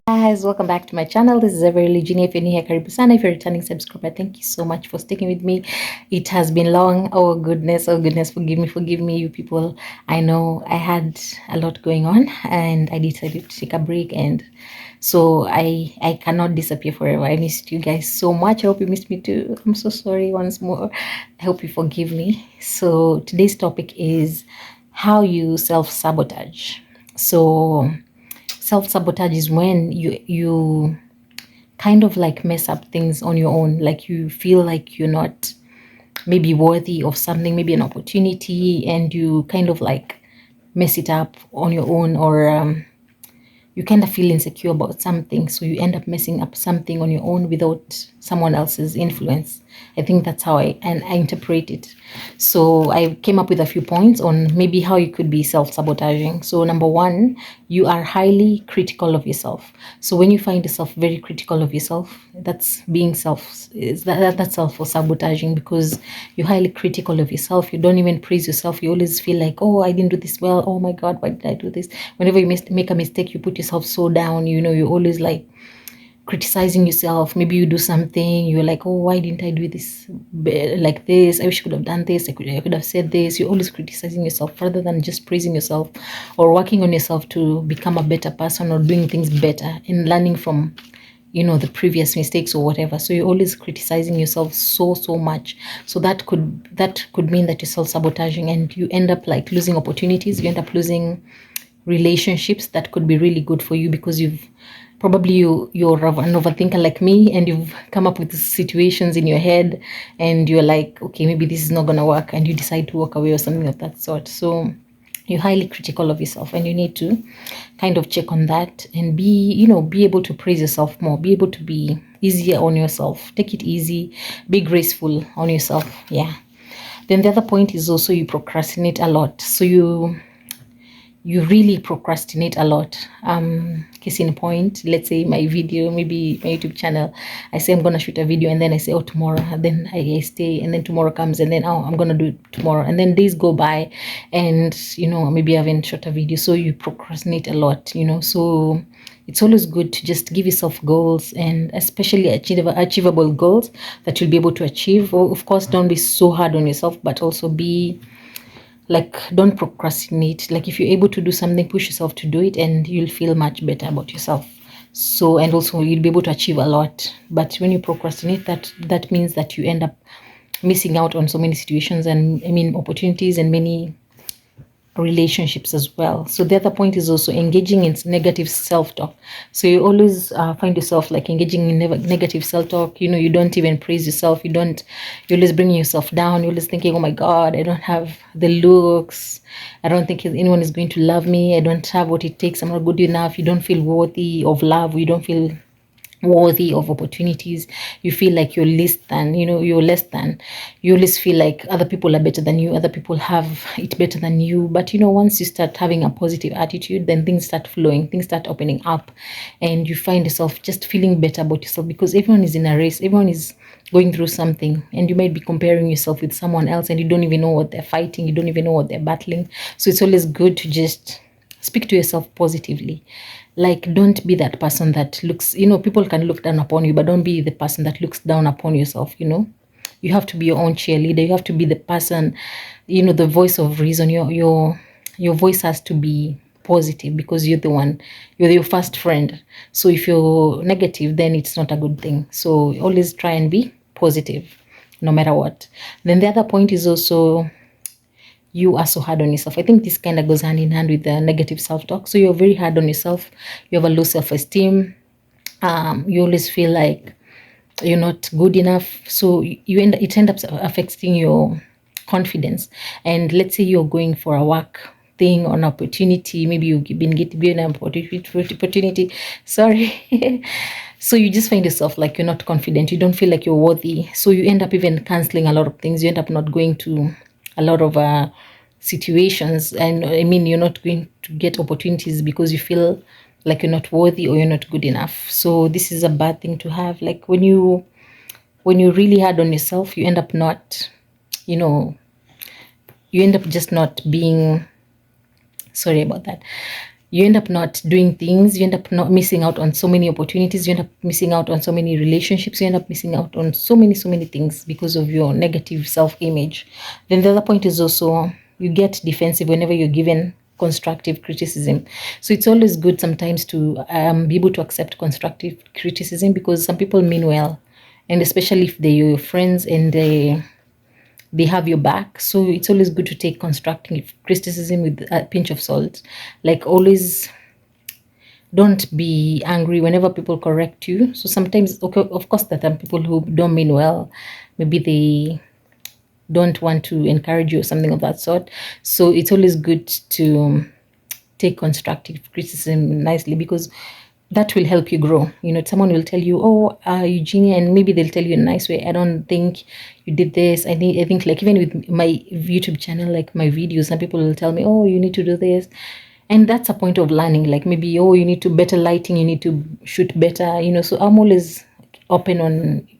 Guys, welcome back to my channel. This is Everly Genie. If you're new here, karibu sana. If you're a returning subscriber, thank you so much for sticking with me. It has been long. Oh goodness, forgive me, you people. I know I had a lot going on, and I decided to take a break, and so I cannot disappear forever. I missed you guys so much. I hope you missed me too. I'm so sorry once more. I hope you forgive me. So today's topic is how you self-sabotage. So self-sabotage is when you kind of like mess up things on your own, like you feel like you're not maybe worthy of something, maybe an opportunity, and you kind of like mess it up on your own, or you kind of feel insecure about something, so you end up messing up something on your own without someone else's influence. I think that's how I interpret it. So I came up with a few points on maybe how you could be self-sabotaging. So number one, you are highly critical of yourself. So when you find yourself very critical of yourself, that's being that's self-sabotaging, because you're highly critical of yourself. You don't even praise yourself. You always feel like, oh, I didn't do this well. Oh my God, why did I do this? Whenever you make a mistake, you put yourself so down. You're always like criticizing yourself. Maybe you do something, you're like, oh, why didn't I do this like this? I wish I could have done this. I could have said this. You're always criticizing yourself rather than just praising yourself or working on yourself to become a better person or doing things better and learning from the previous mistakes or whatever. So you're always criticizing yourself so much. So that could mean that you're self-sabotaging, and you end up like losing opportunities. You end up losing relationships that could be really good for you, because you're an overthinker like me, and you've come up with situations in your head, and you're like, okay, maybe this is not going to work, and you decide to walk away or something of that sort. So you're highly critical of yourself, and you need to kind of check on that and be able to praise yourself more, be able to be easier on yourself, take it easy, be graceful on yourself. Yeah. Then the other point is also you procrastinate a lot. So you really procrastinate a lot. Case in point, let's say my video, maybe my YouTube channel, I say I'm gonna shoot a video, and then I say, oh, tomorrow, and then I stay, and then tomorrow comes, and then, oh, I'm gonna do it tomorrow, and then days go by, and maybe I haven't shot a video. So you procrastinate a lot. So it's always good to just give yourself goals, and especially achievable goals that you'll be able to achieve. Or of course, don't be so hard on yourself, but also be like, don't procrastinate. Like, if you're able to do something, push yourself to do it, and you'll feel much better about yourself. So, and also you'll be able to achieve a lot. But when you procrastinate, that means that you end up missing out on so many situations, and opportunities, and many relationships as well. So the other point is also engaging in negative self-talk. So you always find yourself like engaging in negative self-talk. You don't even praise yourself. You're always bringing yourself down. You're always thinking, oh my God, I don't have the looks, I don't think anyone is going to love me, I don't have what it takes, I'm not good enough. You don't feel worthy of love. You don't feel worthy of opportunities. You feel like you're less than. You always feel like other people are better than you, other people have it better than you. But once you start having a positive attitude, then things start flowing, things start opening up, and you find yourself just feeling better about yourself, because everyone is in a race, everyone is going through something, and you might be comparing yourself with someone else, and you don't even know what they're fighting, you don't even know what they're battling. So it's always good to just speak to yourself positively. Like, don't be that person that looks, people can look down upon you, but don't be the person that looks down upon yourself. You have to be your own cheerleader. You have to be the person, the voice of reason. Your voice has to be positive, because you're your first friend. So if you're negative, then it's not a good thing. So always try and be positive no matter what. Then the other point is also, you are so hard on yourself. I think this kind of goes hand in hand with the negative self-talk. So you're very hard on yourself. You have a low self-esteem. You always feel like you're not good enough. So it ends up affecting your confidence. And let's say you're going for a work thing or an opportunity. Maybe you've been given an opportunity. Sorry. So you just find yourself like you're not confident. You don't feel like you're worthy. So you end up even canceling a lot of things. You end up not going to a lot of situations, and you're not going to get opportunities because you feel like you're not worthy or you're not good enough. So this is a bad thing to have. Like, when you're really hard on yourself, you end up not, you end up just not being, sorry about that, you end up not doing things, you end up not missing out on so many opportunities, you end up missing out on so many relationships, you end up missing out on so many things because of your negative self-image. Then the other point is also you get defensive whenever you're given constructive criticism. So it's always good sometimes to be able to accept constructive criticism, because some people mean well, and especially if they're your friends and they have your back. So it's always good to take constructive criticism with a pinch of salt. Like, always don't be angry whenever people correct you. So sometimes, okay, of course, there are people who don't mean well. Maybe they don't want to encourage you or something of that sort. So it's always good to take constructive criticism nicely, because that will help you grow. Someone will tell you, oh, Eugenia, and maybe they'll tell you in a nice way, I don't think you did this. I think like, even with my YouTube channel, like my videos, some people will tell me, oh, you need to do this. And that's a point of learning. Like, maybe, oh, you need to better lighting, you need to shoot better. So I'm always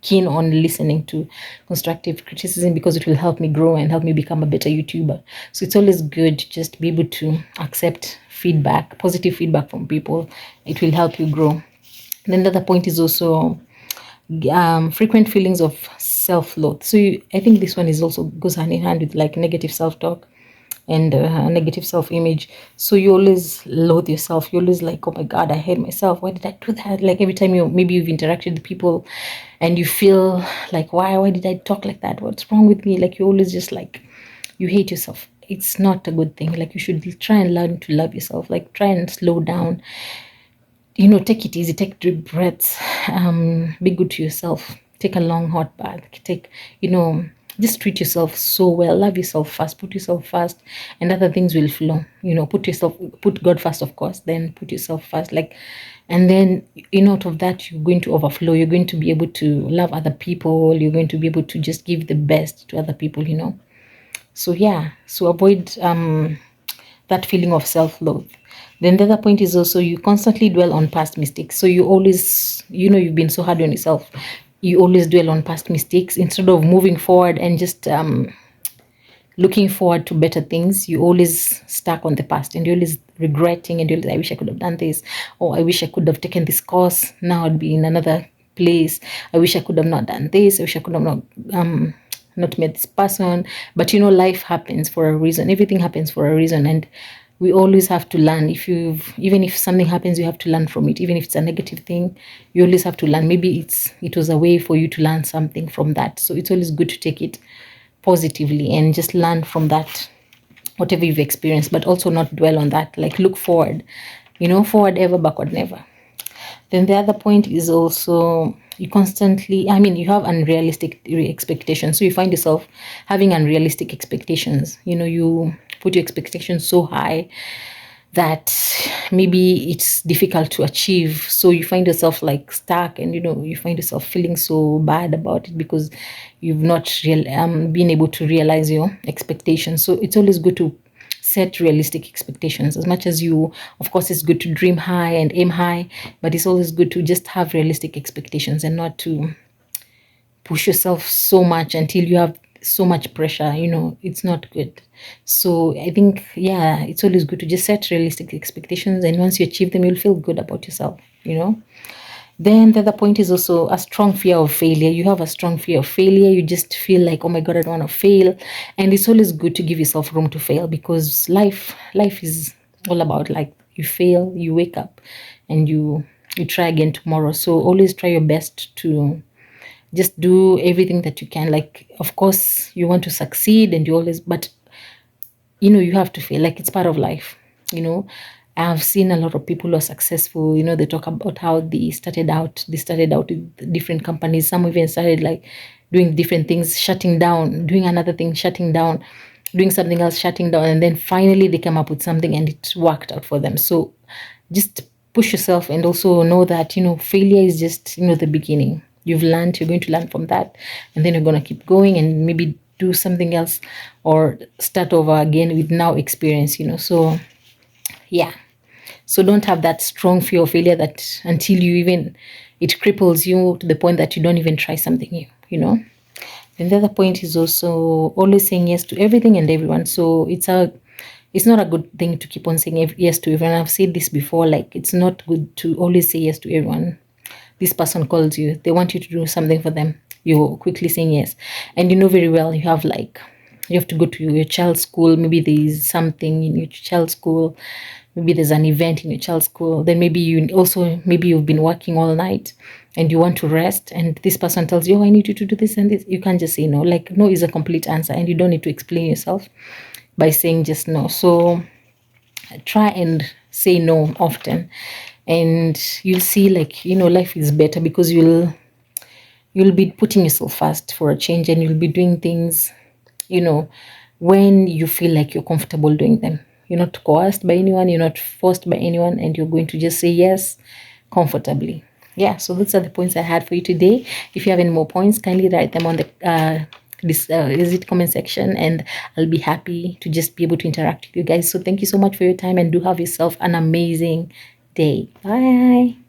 keen on listening to constructive criticism, because it will help me grow and help me become a better YouTuber. So it's always good to just be able to accept feedback, positive feedback from people. It will help you grow. Then the other point is also frequent feelings of self-loath. So I think this one is also goes hand in hand with like negative self-talk and negative self-image. So you always loathe yourself. You always like, oh my god, I hate myself, why did I do that? Like, every time you've interacted with people and you feel like, why did I talk like that, what's wrong with me? Like, you always just like, you hate yourself. It's not a good thing. Like, you should try and learn to love yourself. Like, try and slow down, take it easy, take deep breaths, be good to yourself, take a long hot bath, just treat yourself so well, love yourself first, put yourself first, and other things will flow. Put God first, of course, then put yourself first, like, and then out of that, you're going to overflow. You're going to be able to love other people. You're going to be able to just give the best to other people. So yeah, so avoid that feeling of self-love. Then the other point is also, you constantly dwell on past mistakes. So you always, you've been so hard on yourself. You always dwell on past mistakes instead of moving forward and just looking forward to better things. You always stuck on the past, and you're always regretting, and you're always, I wish I could have done this, or I wish I could have taken this course, now I'd be in another place. I wish I could have not done this. I wish I could have not met this person. But life happens for a reason. Everything happens for a reason, and we always have to learn. Even if something happens, you have to learn from it. Even if it's a negative thing, you always have to learn. Maybe it was a way for you to learn something from that. So it's always good to take it positively and just learn from that, whatever you've experienced, but also not dwell on that. Like, look forward, forward ever, backward never. Then the other point is also, you have unrealistic expectations. So you find yourself having unrealistic expectations. You put your expectations so high that maybe it's difficult to achieve. So you find yourself like stuck, and you find yourself feeling so bad about it, because you've not been able to realize your expectations. So it's always good to set realistic expectations. As much as of course, it's good to dream high and aim high, but it's always good to just have realistic expectations, and not to push yourself so much until you have so much pressure. It's not good. So I think, yeah, it's always good to just set realistic expectations, and once you achieve them, you'll feel good about yourself. Then the other point is also a strong fear of failure. You have a strong fear of failure. You just feel like, oh my god, I don't want to fail. And it's always good to give yourself room to fail, because life is all about, like, you fail, you wake up, and you try again tomorrow. So always try your best to just do everything that you can. Like, of course, you want to succeed, and but you have to fail. Like, it's part of life. I've seen a lot of people who are successful. They talk about how they started out with different companies. Some even started like doing different things, shutting down, doing another thing, shutting down, doing something else, shutting down, and then finally they came up with something and it worked out for them. So just push yourself, and also know that failure is just the beginning. You've learned, you're going to learn from that, and then you're going to keep going and maybe do something else, or start over again with now experience. So yeah, so don't have that strong fear of failure that until it cripples you to the point that you don't even try something new. And the other point is also always saying yes to everything and everyone. So it's It's not a good thing to keep on saying yes to everyone. I've said this before, like it's not good to always say yes to everyone. This person calls you, they want you to do something for them, you're quickly saying yes, and you know very well you have to go to your child's school. Maybe there's something in your child's school, maybe there's an event in your child's school, then maybe you've been working all night and you want to rest, and this person tells you, oh, I need you to do this and this. You can't just say no. Like no is a complete answer, and you don't need to explain yourself by saying just no. So try and say no often, and you'll see, like, life is better because you'll be putting yourself first for a change, and you'll be doing things, you know, when you feel like you're comfortable doing them. You're not coerced by anyone, you're not forced by anyone, and you're going to just say yes comfortably. Yeah, so those are the points I had for you today. If you have any more points, kindly write them on the this is it comment section, and I'll be happy to just be able to interact with you guys. So thank you so much for your time, and do have yourself an amazing day. Bye.